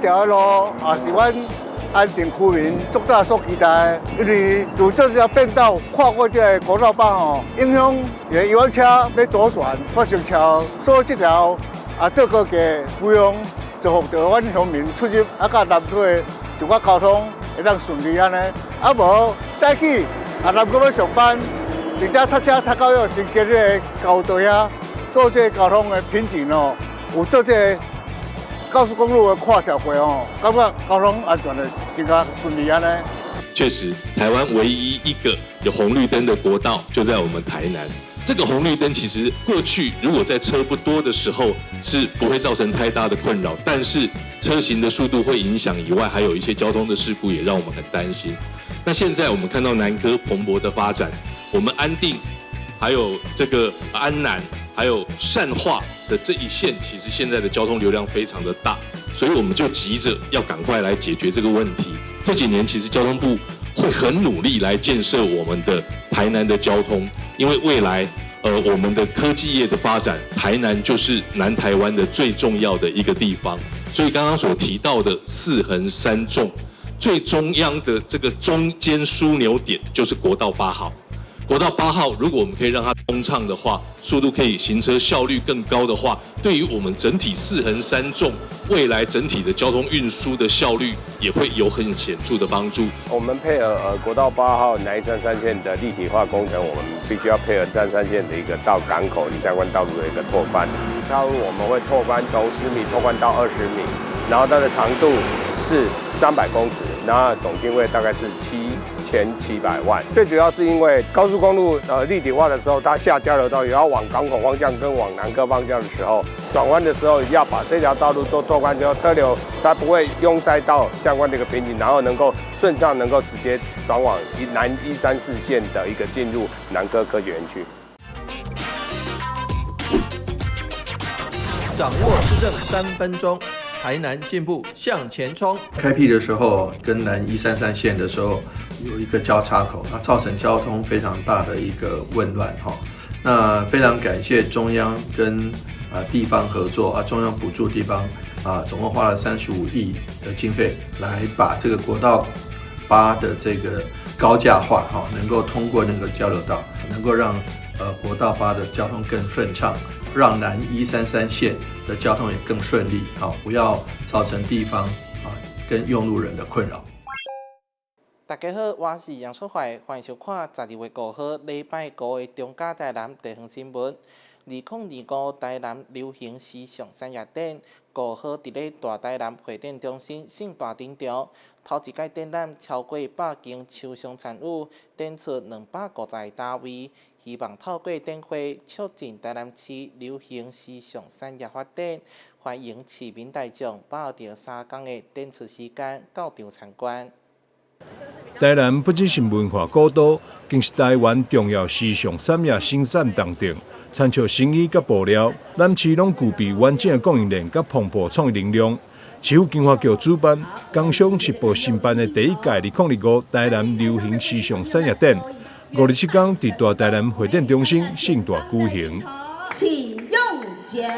条路也是阮安定区民最大所期待的，因为自这条变道跨过这个国道8吼，影响游览车要左转或行桥，所以这条做高架规划，就福到阮乡民出入甲南区的就我交通会当顺利安尼。无早起南区要上班，而且读车读到要先经这个交队啊，所以这交通的品质哦，有做这个高速公路的跨小轨哦，感觉交通安全的真较顺利安尼。确实，台湾唯一一个有红绿灯的国道就在我们台南。这个红绿灯其实过去如果在车不多的时候是不会造成太大的困扰，但是车行的速度会影响以外，还有一些交通的事故也让我们很担心。那现在我们看到南科蓬勃的发展，我们安定，还有这个安南，还有善化的这一线，其实现在的交通流量非常的大，所以我们就急着要赶快来解决这个问题。这几年其实交通部会很努力来建设我们的台南的交通，因为未来我们的科技业的发展，台南就是南台湾的最重要的一个地方。所以刚刚所提到的4横3纵，最中央的这个中间枢纽点就是国道8号。国道8号，如果我们可以让它通畅的话，速度可以行车效率更高的话，对于我们整体4横3纵未来整体的交通运输的效率也会有很显著的帮助。我们配合国道8号南133线的立体化工程，我们必须要配合133线的一个到港口相关道路的一个拓宽。道路我们会拓宽从10米拓宽到20米，然后它的长度是300公尺，然后总经费大概是7700万。最主要是因为高速公路立体化的时候，它下交流道也要往港口方向跟往南科方向的时候，转弯的时候要把这条道路做拓宽之后，车流才不会拥塞到相关的一个瓶颈，然后能够顺畅能够直接转往南134线的一个进入南科科学园区。掌握施政3分钟，台南进步向前冲。开辟的时候跟南133线的时候有一个交叉口，那造成交通非常大的一个混乱哈。那非常感谢中央跟地方合作中央补助地方总共花了35亿的经费来把这个国道8的这个高架化能够通过那个交流道，能够让国道8的交通更顺畅，让南133线的交通也更顺利，不要造成地方跟用路人的困扰。大家好，我是杨楚怀，欢迎收看12月5号礼拜5的中嘉台南地方新闻。2025台南流行时尚产业展5号伫咧大台南会展中心盛大展场，头一届展览超过100件抽象产物，展出250个单位，希望透过展会促进台南市流行时尚产业发展。欢迎市民大众把握着3天的展出时间到场参观。台南不只是文化古都，更是台湾重要时尚产业生产重点。参照成衣甲布料，咱市拢具备完整的供应链甲蓬勃创意能量。市府经发局主办，工商时报新办的第1届2025台南流行时尚产业展，5日7天伫大台南会展中心盛大举行。请用剪。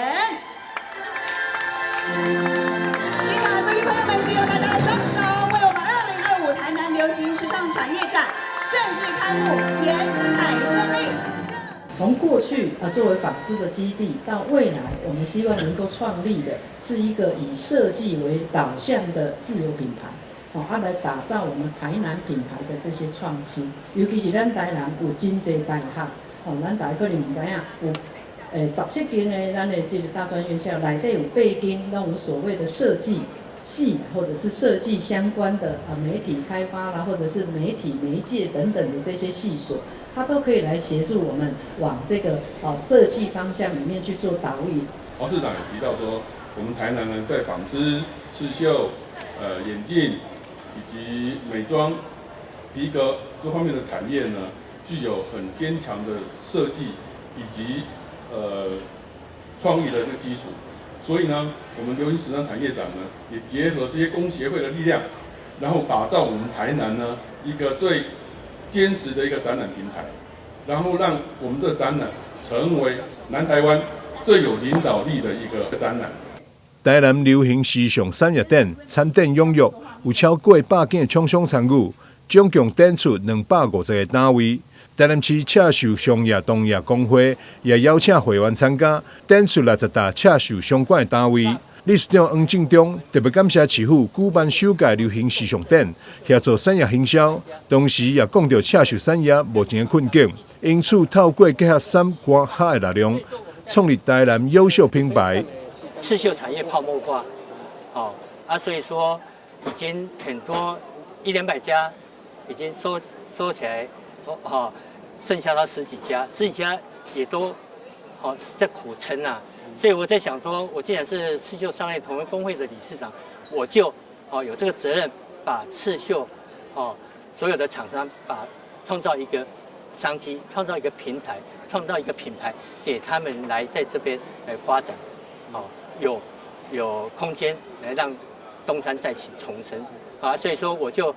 现场的贵宾朋友们，请用大家的双手，为我们2025台南流行时尚产业展正式开幕，剪彩顺利。从过去作为纺织的基地，到未来我们希望能够创立的是一个以设计为导向的自有品牌，来打造我们台南品牌的这些创新。尤其是咱台南有真济大学，咱大家可能唔知影有17间的咱的这个大专院校，内底有8间拢有所谓的设计系，或者是设计相关的媒体开发啦，或者是媒体媒介等等的这些系所。它都可以来协助我们往这个设计方向里面去做导引。黄市长也提到说，我们台南呢在纺织、刺绣、眼镜以及美妆、皮革这方面的产业呢，具有很坚强的设计以及创意的这个基础。所以呢，我们流行时尚产业展呢，也结合这些工协会的力量，然后打造我们台南呢一个最坚实的一个展览平台，然后让我们的展览成为南台湾最有领导力的一个展览。台南流行时尚产业展餐点踊跃，有超过100件厂商参与，总共展出250个单位。台南市赤手商业同业工会也邀请会员参加，展出60大赤手相关的单位。理事长黄正中特别感谢市府举办首届流行时尚展，协助产业行销，同时也讲到赤手产业目前的困境，因此透过结合3关海的力量，创立台南优秀品牌。刺绣产业泡沫化，所以说已经很多100-200家已经收起来，剩下到10几家也都在苦撑啊。所以我在想说，我既然是刺绣商业同业工会的理事长，我就有这个责任，把刺绣所有的厂商创造一个商机，创造一个平台，创造一个品牌，给他们来在这边来发展，有空间来让东山再起重生所以说我就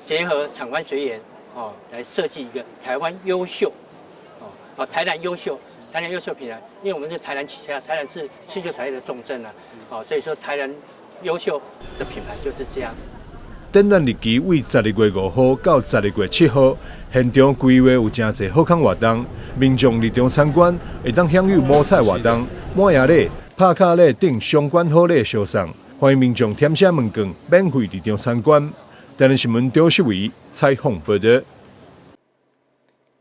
结合厂官学研来设计一个台湾优秀台南优秀品牌，因为我们是台南起家，台南是刺绣产业的重镇所以说台南优秀的品牌就是这样。展览日期为12月5号到12月7号，现场规划有真侪好康活动，民众入场参观会当享有摸彩活动、满爷礼、拍卡礼等相关好礼相送，欢迎民众填写问卷，免费入场参观。台南新闻张世伟采访报道。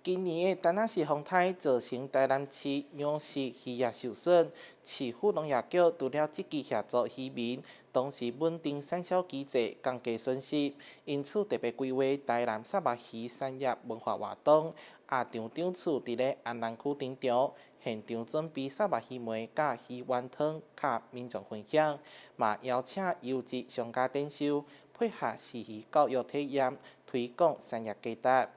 今年的丹那市风台造成台南市粮食渔业受损，市府农业局除了积极协助渔民，同时稳定产销机制，降低损失，因此特别规划台南沙巴鱼产业文化活动。下场场处伫咧安南区场场，现场准备沙巴鱼糜甲鱼丸汤，甲民众分享，嘛邀请优质商家展售，配合市鱼教育体验，推广产业价值。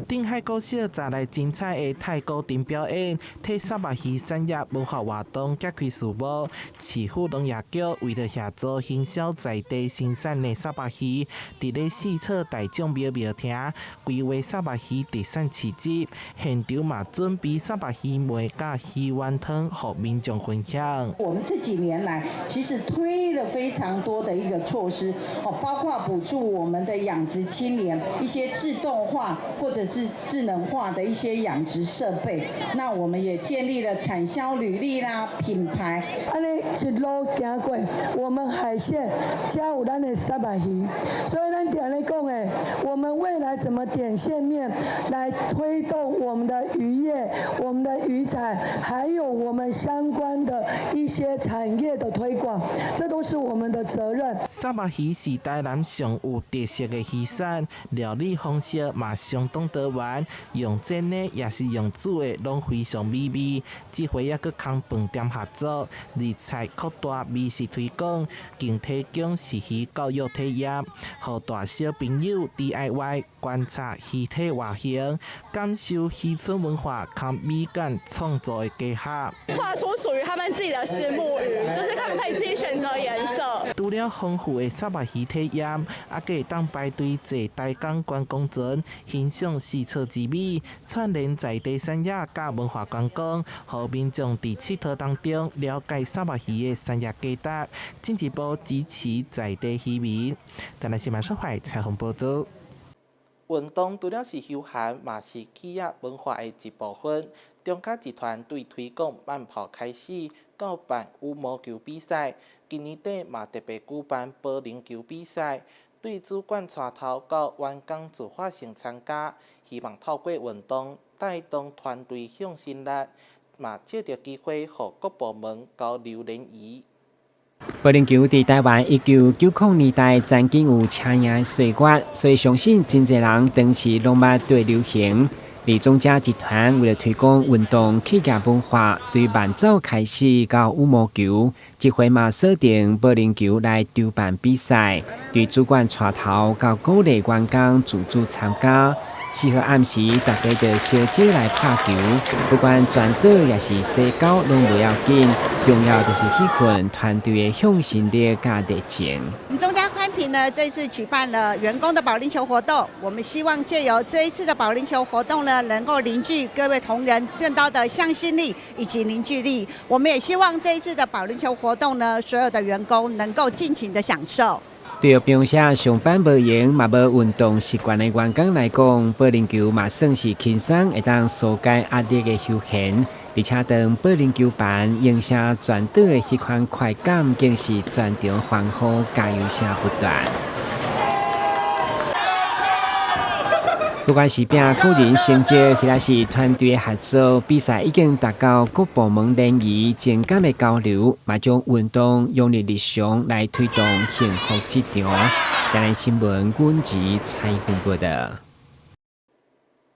顶海国小带来精彩的太鼓顶表演，替沙巴鱼产业文化活动揭开序幕。市府农业局为了协助行销在地生产的沙巴鱼，伫咧四侧大众庙厅规划沙巴鱼特产市集，现场嘛准备沙巴鱼糜甲鱼丸汤，和民众分享。我们这几年来，其实推了非常多的一个措施，包括补助我们的养殖青年一些自动化或者是智能化的一些养殖设备，那我们也建立了产销履历啦、品牌。安尼一路行过，我们海鲜加有咱的沙巴鱼，所以咱常咧讲的，我们未来怎么点线面来推动我们的渔业、我们的渔产，还有我们相关的一些产业的推广，这都是我们的责任。沙巴鱼是台南上有特色的鱼产，料理方式嘛相当多元，用煎的也是用煮的，拢非常美味。这回也佮康饭店合作，日菜扩大美食推广，并提供食鱼教育体验，让大小朋友 DIY 观察鱼体外形，感受渔村文化和美感创作的结合，画出属于他们自己的虱目鱼，就是他们可以自己选择颜色。除了丰富的沙巴鱼体验，还可以当排队坐台港观光船，欣赏四侧之美，串联在地产业甲文化观光，让民众伫佚佗当中了解沙巴鱼的产业价值，进一步支持在地渔民。台南新闻社会采访报道。运动除了是休闲，嘛是企业文化的一部分。中嘉集团对推广慢跑开始，到办羽毛球比赛，今年底嘛特别举办保龄球比赛，对主管带头到员工自发性参加，希望透过运动带动团队向心力，嘛借着机会，和各部门交流联谊。保龄球伫台湾1990年代曾经有请赢岁月，所以相信真侪人当时拢捌对流行。而中嘉集团为了推广运动企业文化，对慢走开始到羽毛球，这回嘛锁定保龄球来筹办比赛，对主管带头到鼓励员工自主参加。适合暗时大家就小姐来拍球，不管转倒也是洗高拢不要紧，重要就是迄群团队的向心力甲热情。中嘉宽屏呢，这次举办了员工的保龄球活动，我们希望借由这一次的保龄球活动呢，能够凝聚各位同仁更高的向心力以及凝聚力。我们也希望这一次的保龄球活动呢，所有的员工能够尽情的享受。对于平时上班无闲嘛无运动习惯的员工来讲，保龄球嘛算是轻松会当疏解压力的休闲。而且当保龄球板影响转倒的迄款快感，更是全场欢呼加油声不断。不管是拼个人成绩，或是团队合作，比赛已经达到各部门联谊、情感的交流，嘛将运动用入日常来推动幸福职场。台南新闻阮吉采访报道。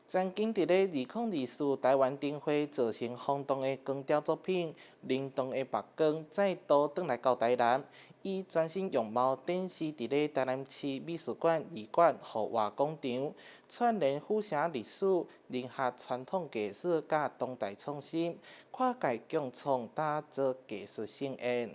曾经伫咧2024台湾灯会造成轰动的光雕作品《灵动的目光》再度转来到台南，以全新样貌展示伫咧台南市美术馆二馆户外广场，串联府城历史、联合传统艺术甲当代创新，跨界共创打造艺术盛宴。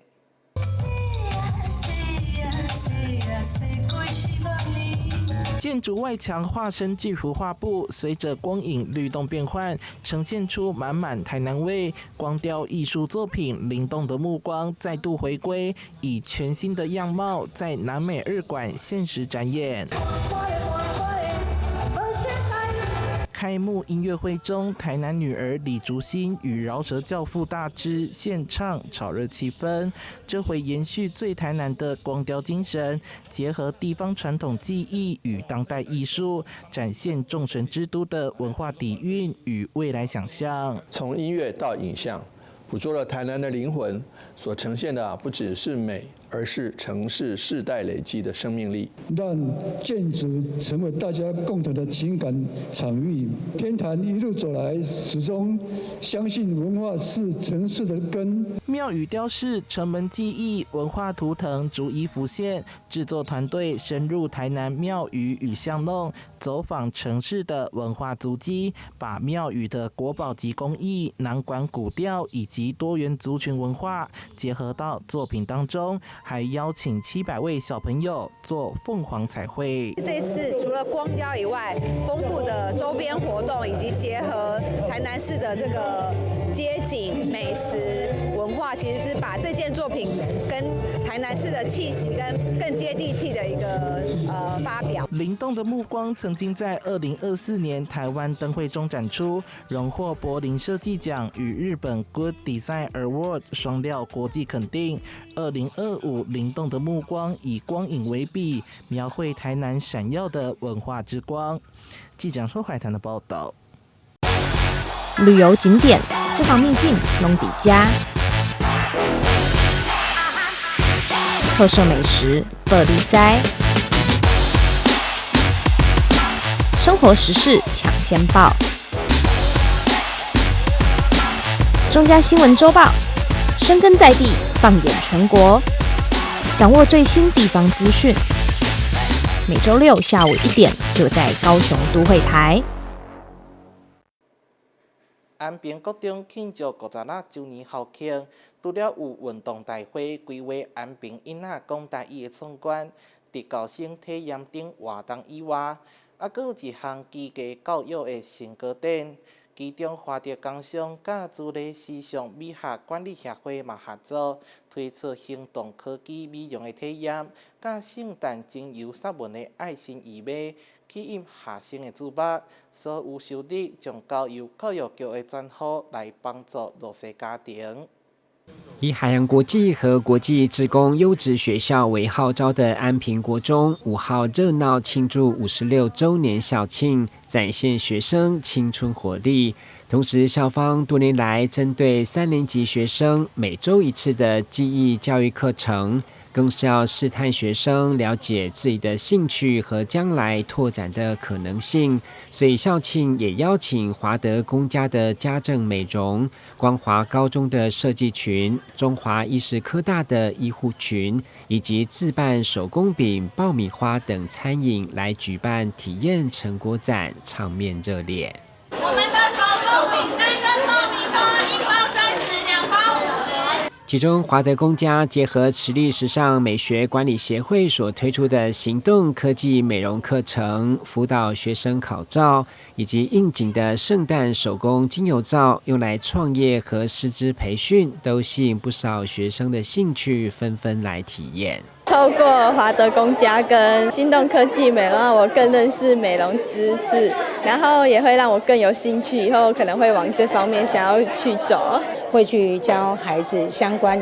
建筑外墙化身巨幅画布，随着光影律动变换，呈现出满满台南味。光雕艺术作品《灵动的目光》再度回归，以全新的样貌在南美2馆限时展演。开幕音乐会中，台南女儿李竹欣与饶舌教父大支献唱，炒热气氛。这回延续最台南的光雕精神，结合地方传统技艺与当代艺术，展现众神之都的文化底蕴与未来想象。从音乐到影像，捕捉了台南的灵魂，所呈现的不只是美，而是城市世代累积的生命力。让建筑成为大家共同的情感场域。天坛一路走来，始终相信文化是城市的根。庙宇雕饰、城门技艺、文化图腾逐一浮现。制作团队深入台南庙宇与巷弄，走访城市的文化足迹，把庙宇的国宝级工艺、南管古调以及多元族群文化结合到作品当中。还邀请700位小朋友做凤凰彩绘。这次除了光雕以外，丰富的周边活动以及结合台南市的这个街景、美食、文化，其实是把这件作品跟台南市的气息跟更接地气的一个发表。灵动的目光曾经在2024年台湾灯会中展出，荣获柏林设计奖与日本 Good Design Award 双料国际肯定。2025灵动的目光以光影为笔，描绘台南闪耀的文化之光。记者说海滩的报道。旅游景点、私房秘境、弄底家，特色美食、乐力哉，生活时事抢先报。中嘉新闻周报，深耕在地，放眼全国，掌握最新地方资讯。每周6下午1点，就在高雄都会台。安平国中庆祝50周年校庆，除了有运动大会规划安平囡仔讲台语的创馆、伫高生体验等活动以外，还佫有一项基价教育的新歌展。其中华德工商甲助理时尚美学管理协会嘛合作推出行动科技美容的体验，甲圣诞精油杀蚊的爱心义卖，吸引学生的注目。所有收入将交由教育局的专户来帮助弱势家庭。以海洋国际和国际职工优质学校为号召的安平国中5号热闹庆祝56周年校庆，展现学生青春活力。同时，校方多年来针对3年级学生每周1次的记忆教育课程，更是要试探学生了解自己的兴趣和将来拓展的可能性。所以校庆也邀请华德公家的家政美容、光华高中的设计群、中华医事科大的医护群，以及自办手工饼、爆米花等餐饮来举办体验成果展，场面热烈。我们的手工饼干跟爆米花1包30，2包50。其中，华德公家结合池力时尚美学管理协会所推出的行动科技美容课程，辅导学生考照，以及应景的圣诞手工精油皂，用来创业和师资培训，都吸引不少学生的兴趣，纷纷来体验。透过华德公家跟心动科技美容，让我更认识美容知识，然后也会让我更有兴趣，以后可能会往这方面想要去走。会去教孩子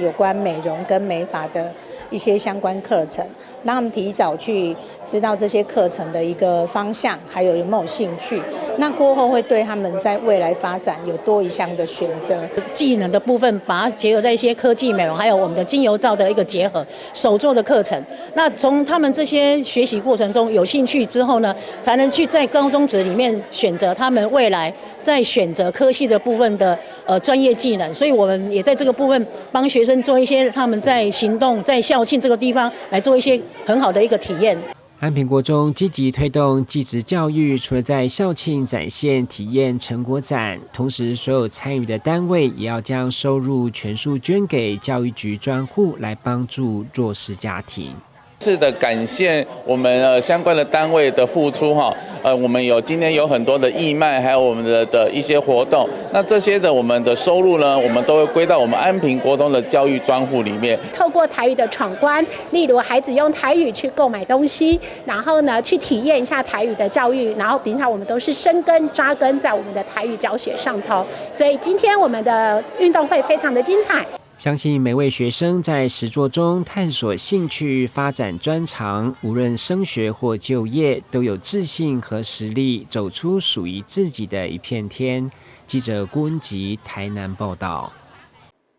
有关美容跟美发的一些相关课程，让他们提早去知道这些课程的一个方向，还有没有兴趣。那过后会对他们在未来发展有多一项的选择。技能的部分，把它结合在一些科技美容，还有我们的精油皂的一个结合，手做的课程。那从他们这些学习过程中有兴趣之后呢，才能去在高中职里面选择他们未来在选择科系的部分的专业技能。所以我们也在这个部分帮学生做一些他们在行动在校庆这个地方来做一些很好的一个体验。安平国中积极推动技职教育，除了在校庆展现体验成果展，同时所有参与的单位也要将收入全数捐给教育局专户，来帮助弱势家庭。是的，感谢我们相关的单位的付出哈。我们今天有很多的义卖，还有我们的一些活动。那这些的我们的收入呢，我们都会归到我们安平国中的教育专户里面。透过台语的闯关，例如孩子用台语去购买东西，然后呢去体验一下台语的教育，然后平常我们都是生根扎根在我们的台语教学上头。所以今天我们的运动会非常的精彩。相信每位学生在实作中探索兴趣、发展专长，无论升学或就业，都有自信和实力走出属于自己的一片天。记者郭文吉台南报道。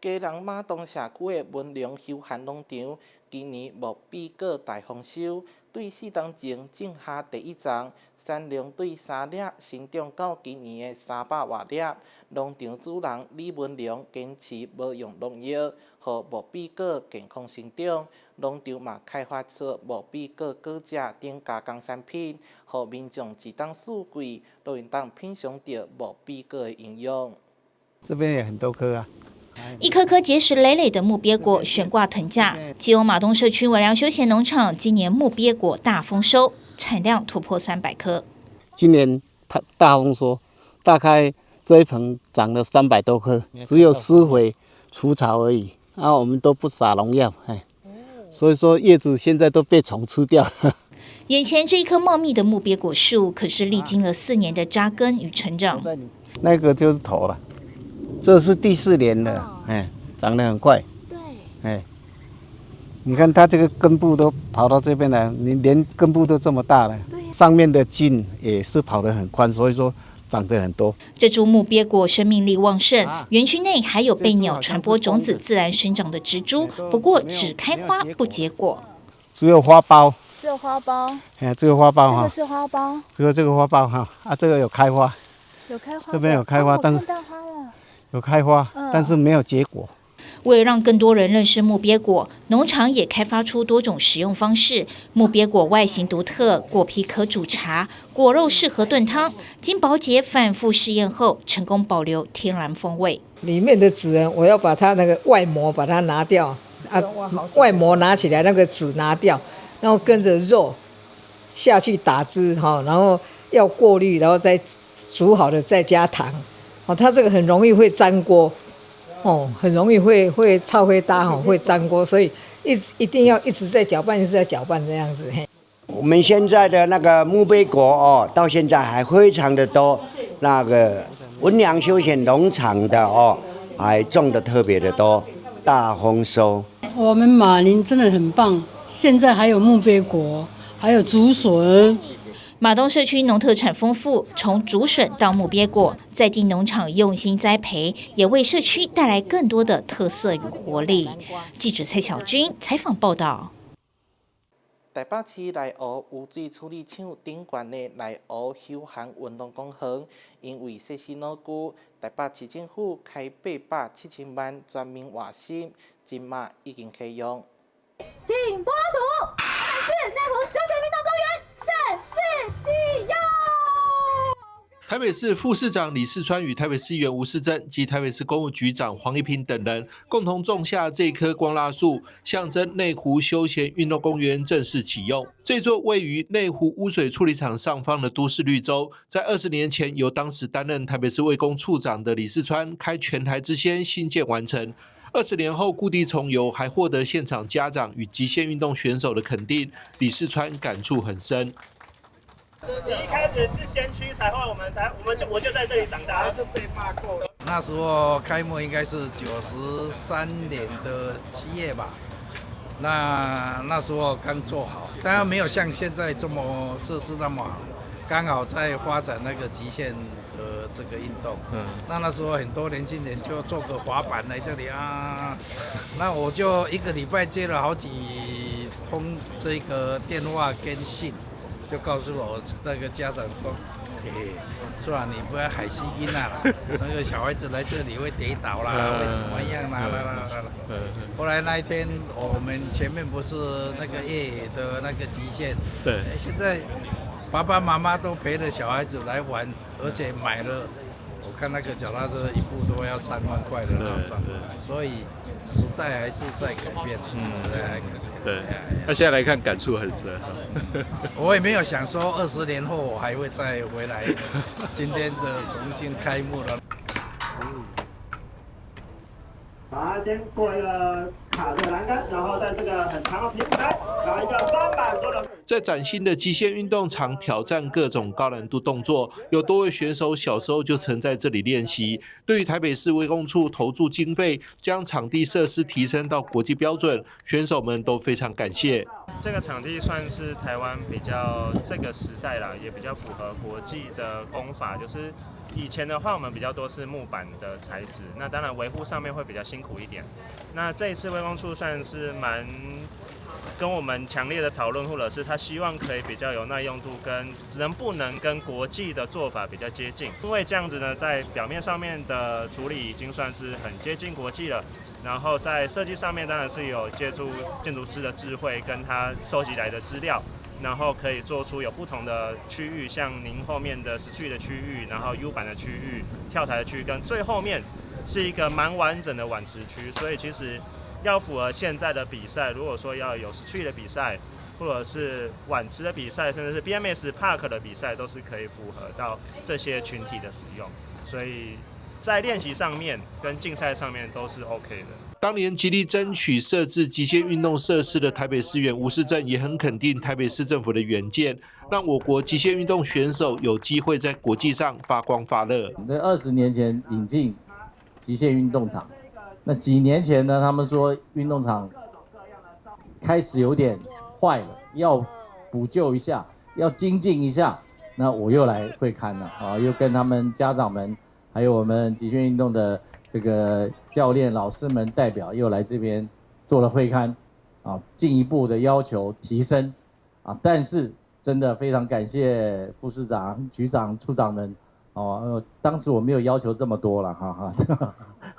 基隆马东社区的文良休闲农场今年无比过大丰收，对4冬前种下第一丛，产量对3粒成长到今年的300多粒。农场主人李文良坚持无用农药，和无比果健康成长。农场嘛开发出无比果果汁等加工产品，和民众一当四季都能当品尝到无比果的营养。这边也很多棵啊。一颗颗结实累累的木鳖果悬挂藤架，基隆马东社区文良休闲农场今年木鳖果大丰收，产量突破300颗。今年大丰收，大概这一棚长了300多棵，只有施肥除草而已，我们都不撒农药，所以说叶子现在都被虫吃掉。眼前这一棵茂密的木鳖果树，可是历经了4年的扎根与成长。那个就是头了。这是第4年了，长得很快。对，你看它这个根部都跑到这边来，你连根部都这么大了。上面的茎也是跑得很宽，所以说长得很多。这株木鳖果生命力旺盛，园区内还有被鸟传播种子自然生长的植株，不过只开花不结果。只有花苞。只有花苞。这个花苞哈。这个是花苞。这个花苞哈，这个有开花。有开花。这边有开花，但是。有开花，但是没有结果。为了让更多人认识木鳖果，农场也开发出多种食用方式。木鳖果外形独特，果皮可煮茶，果肉适合炖汤。经宝姐反复试验后，成功保留天然风味。里面的籽呢，我要把它那个外膜把它拿掉，外膜拿起来，那个籽拿掉，然后跟着肉下去打汁，然后要过滤，然后再煮好的再加糖。它这个很容易会粘锅，很容易会炒会搭，会粘锅，所以一定要一直在搅拌，一直在搅拌这样子。我们现在的那个木鳖果到现在还非常的多，那个文良休闲农场的还种的特别的多，大丰收。我们马林真的很棒，现在还有木鳖果，还有竹笋。马东社区农特产丰富，从竹笋到木鳖果，在地农场用心栽培，也为社区带来更多的特色与活力。记者蔡小军采访报道。台北市内湖污水处理厂顶悬的内湖休闲运动公园，因为设施老旧，台北市政府开870万全面换新，今嘛已经启用。新波图，台北市内湖休闲运动公园正式启用。台北市副市长李世川与台北市议员吴世正及台北市公务局长黄一平等人共同种下这棵光蜡树，象征内湖休闲运动公园正式启用。这座位于内湖污水处理厂上方的都市绿洲，在20年前由当时担任台北市卫工处长的李世川开全台之先新建完成。20年后故地重游，还获得现场家长与极限运动选手的肯定，李世川感触很深。你一开始是先驱，才后来我就在这里长大，还是被骂过。那时候开幕应该是93年的7月吧，那时候刚做好，当然没有像现在这么设施那么好，刚好在发展那个极限的这个运动。那时候很多年轻人就做个滑板来这里啊，那我就一个礼拜接了好几通这个电话跟信。就告诉我那个家长说，虽然你不要海西因啦，那个小孩子来这里会跌倒啦，会怎么样啦。后来那一天我们前面不是那个越野的那个极限，对，现在爸爸妈妈都陪着小孩子来玩，而且买了，我看那个脚踏车一部都要3万块的那种，所以时代还是在改变，时代还改变。对，那现在来看感触很深。我也没有想说20年后我还会再回来，今天的重新开幕了。好，先过一个卡的栏杆，然后在这个很长的平台，然后一个300多人。在崭新的极限运动场挑战各种高难度动作，有多位选手小时候就曾在这里练习。对于台北市卫工处投注经费，将场地设施提升到国际标准，选手们都非常感谢。这个场地算是台湾比较这个时代啦，也比较符合国际的工法，就是以前的话我们比较多是木板的材质，那当然维护上面会比较辛苦一点。那这一次卫工处算是蛮跟我们强烈的讨论，或者是他希望可以比较有耐用度，跟能不能跟国际的做法比较接近。因为这样子呢，在表面上面的处理已经算是很接近国际了。然后在设计上面当然是有借助建筑师的智慧跟他收集来的资料，然后可以做出有不同的区域，像您后面的10的区域，然后 U 版的区域、跳台的区域，跟最后面是一个蛮完整的碗池区。所以其实要符合现在的比赛，如果说要有10的比赛，或者是碗池的比赛，甚至是 BMX Park 的比赛，都是可以符合到这些群体的使用。所以在练习上面跟竞赛上面都是 OK 的。当年极力争取设置极限运动设施的台北市议员吴世正也很肯定台北市政府的远见，让我国极限运动选手有机会在国际上发光发热。在20年前引进极限运动场，那几年前呢，他们说运动场开始有点坏了，要补救一下，要精进一下。那我又来会勘了啊，又跟他们家长们，还有我们极限运动的这个教练老师们代表又来这边做了会勘，啊，进一步的要求提升，啊，但是真的非常感谢副市长、局长、处长们，哦，当时我没有要求这么多了，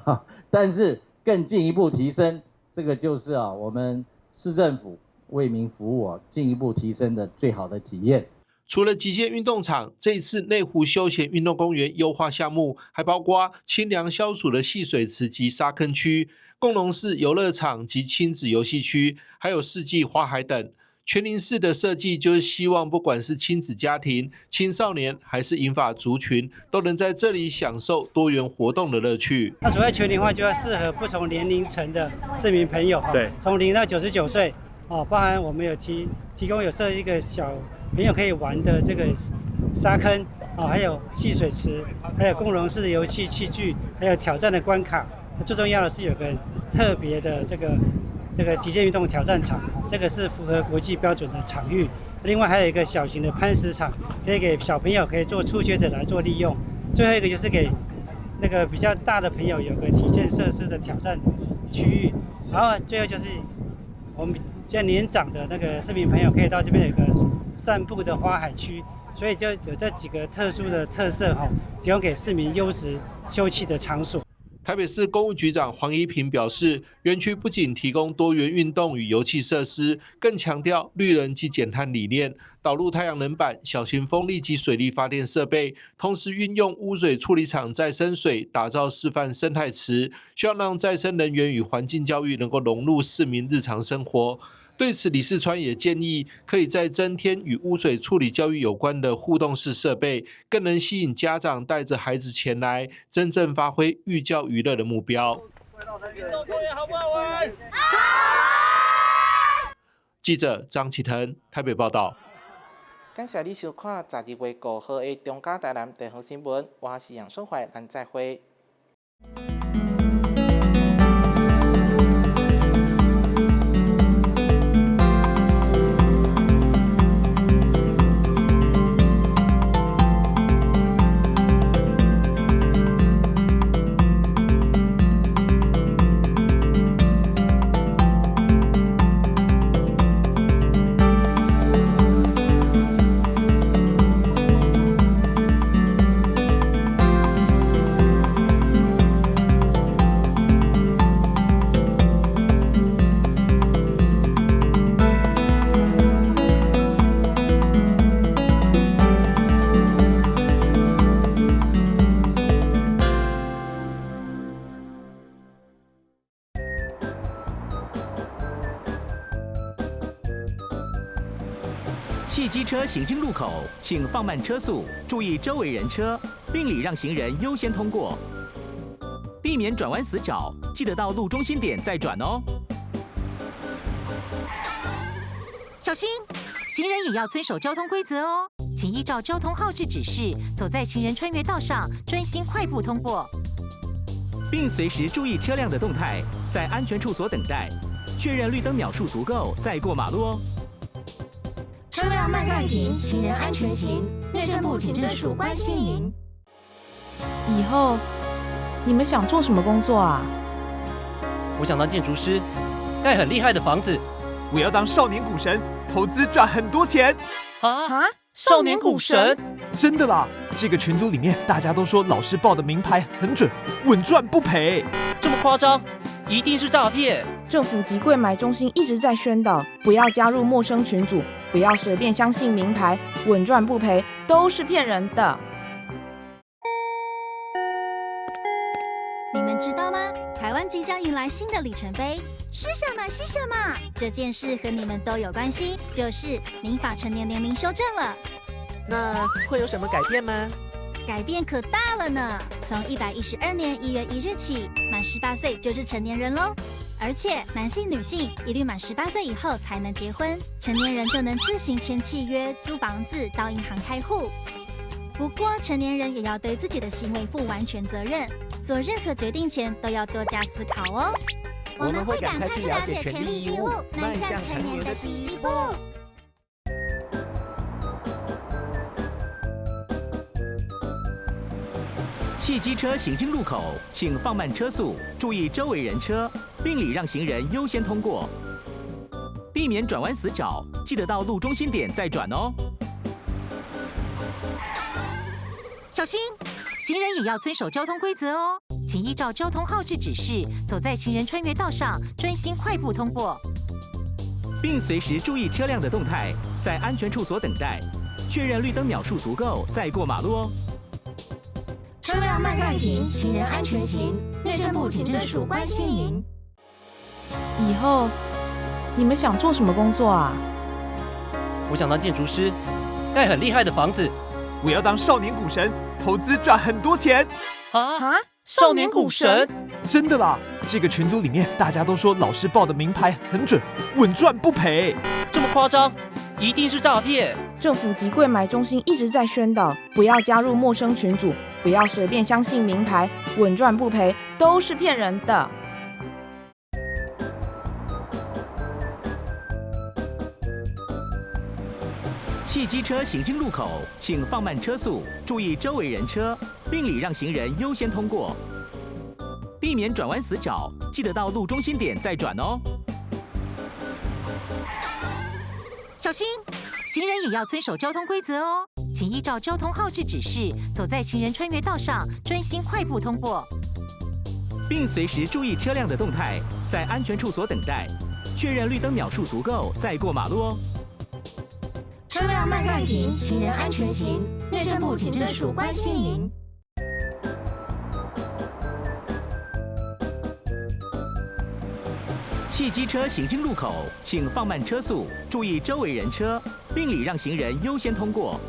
哈，但是更进一步提升，这个就是啊，我们市政府为民服务啊，进一步提升的最好的体验。除了极限运动场，这一次内湖休闲运动公园优化项目还包括清凉消暑的戏水池及沙坑区、共融式游乐场及亲子游戏区，还有四季花海等。全龄式的设计就是希望不管是亲子家庭、青少年还是银发族群，都能在这里享受多元活动的乐趣。那所谓全龄化，就要适合不同年龄层的市民朋友，对，从0到99岁，包含我们有提供有设一个小朋友可以玩的这个沙坑，还有戏水池，还有共融式的游戏器具，还有挑战的关卡。最重要的是有个特别的这个极限运动挑战场，这个是符合国际标准的场域。另外还有一个小型的攀石场，可以给小朋友可以做初学者来做利用。最后一个就是给那个比较大的朋友有个体健设施的挑战区域。然后最后就是我们比较年长的那个市民朋友可以到这边有个散步的花海区，所以就有这几个特殊的特色提供给市民优质休憩的场所。台北市公务局长黄一平表示，园区不仅提供多元运动与游憩设施，更强调绿人及减碳理念，导入太阳能板、小型风力及水力发电设备，同时运用污水处理厂再生水，打造示范生态池，希望让再生能源与环境教育能够融入市民日常生活。对此，李世川也建议，可以再增添与污水处理教育有关的互动式设备，更能吸引家长带着孩子前来，真正发挥寓教于乐的目标。运动作业好不好玩？记者张启腾台北报道。感谢你收看12月5號的中嘉台南地方新聞，我是楊淑懷，咱再會。汽机车行经路口，请放慢车速，注意周围人车，并礼让行人优先通过，避免转弯死角。记得到路中心点再转哦。小心，行人也要遵守交通规则哦，请依照交通号志指示，走在行人穿越道上，专心快步通过，并随时注意车辆的动态，在安全处所等待，确认绿灯秒数足够再过马路哦。车辆慢慢停，行人安全行。内政部警政署关心您。以后你们想做什么工作啊？我想当建筑师，盖很厉害的房子。我要当少年股神，投资赚很多钱。啊！少年股神？真的啦！这个群组里面大家都说老师报的名牌很准，稳赚不赔。这么夸张？一定是诈骗！政府及柜买中心一直在宣导，不要加入陌生群组，不要随便相信名牌，稳赚不赔都是骗人的。你们知道吗？台湾即将迎来新的里程碑，是什么？是什么？这件事和你们都有关系，就是民法成年年龄修正了。那会有什么改变吗？改变可大了呢！从112年1月1日起，满18岁就是成年人喽。而且男性、女性一律满18岁以后才能结婚，成年人就能自行签契约、租房子、到银行开户。不过，成年人也要对自己的行为负完全责任，做任何决定前都要多加思考哦。我们会赶快去了解权利义务，迈向成年的第一步。汽机车行经路口，请放慢车速，注意周围人车，并礼让行人优先通过，避免转弯死角。记得到路中心点再转哦。小心，行人也要遵守交通规则哦，请依照交通号志指示，走在行人穿越道上，专心快步通过，并随时注意车辆的动态，在安全处所等待，确认绿灯秒数足够再过马路哦。车辆慢慢停，行人安全行。内政部警政署关心您。以后你们想做什么工作啊？我想当建筑师，盖很厉害的房子。我要当少年股神，投资赚很多钱。啊！少年股神？真的啦！这个群组里面大家都说老师报的名牌很准，稳赚不赔。这么夸张？一定是诈骗！政府及柜买中心一直在宣导，不要加入陌生群组，不要随便相信名牌，稳赚不赔都是骗人的。汽机车行经路口，请放慢车速，注意周围人车，并礼让行人优先通过，避免转弯死角，记得到路中心点再转哦。小心，行人也要遵守交通规则哦，请依照交通号志指示，走在行人穿越道上，专心快步通过，并随时注意车辆的动态，在安全处所等待，确认绿灯秒数足够再过马路哦。车辆慢暂停，行人安全行。内政部警政署关心您。汽机车行经路口，请放慢车速，注意周围人车，并礼让行人优先通过，